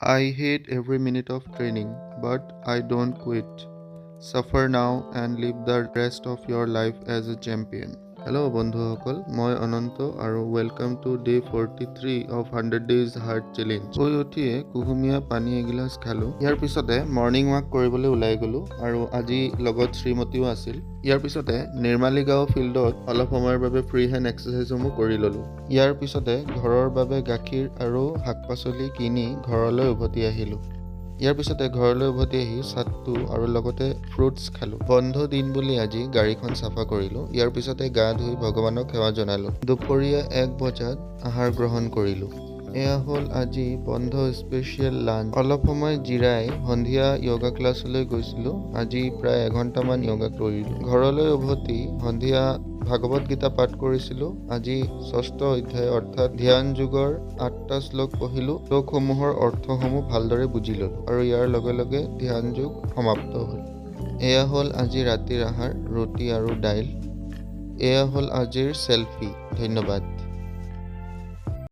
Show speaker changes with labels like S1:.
S1: I hate every minute of training, but I don't quit. Suffer now and live the rest of your life as a champion. Hello' বন্ধুসকল, মই অনন্ত আৰু welcome to day 43 of 100 days hard challenge. শুই উঠিয়ে কুহুমীয়া পানী এগিলাচ খালোঁ। ইয়াৰ পিছতে মৰ্ণিং ৱাক কৰিবলৈ ওলাই গ'লোঁ আৰু আজি লগত শ্ৰীমতীও আছিল। ইয়াৰ পিছতে নিৰ্মালী গাঁও ফিল্ডত অলপ সময়ৰ বাবে ফ্ৰী হেণ্ড এক্সাৰচাইজসমূহ কৰি ল'লোঁ। ইয়াৰ পিছতে ঘৰৰ বাবে গাখীৰ আৰু শাক পাচলি কিনি ঘৰলৈ উভতি আহিলোঁ। ইয়াৰ পিছতে ঘৰলৈ উভতি আহি চাটটো আৰু লগতে ফ্ৰুটছ খালোঁ। বন্ধ দিন বুলি আজি গাড়ীখন চাফা কৰিলোঁ। ইয়াৰ পিছতে গা ধুই ভগৱানক সেৱা জনালোঁ। দুপৰীয়া 1 বজাত আহাৰ গ্ৰহণ কৰিলোঁ। এয়া হ'ল আজি বন্ধ স্পেচিয়েল লাঞ্চ। অলপ সময় জিৰাই সন্ধিয়া য়োগা ক্লাছলৈ গৈছিলোঁ। আজি প্ৰায় এঘণ্টামান য়োগা কৰিলোঁ। ঘৰলৈ উভতি সন্ধিয়া ভাগৱত গীতা পাঠ কৰিছিলোঁ। আজি 6ষ্ঠ অধ্যায় অৰ্থাৎ ধ্যান যোগৰ 8টা শ্লোক পঢ়িলোঁ। শ্লোকসমূহৰ অৰ্থসমূহ ভালদৰে বুজি ল'লোঁ আৰু ইয়াৰ লগে লগে ধ্যান যোগ সমাপ্ত হ'ল। এয়া হ'ল আজি ৰাতিৰ আহাৰ, ৰুটি আৰু দাইল। এয়া হ'ল আজিৰ চেলফি। ধন্যবাদ।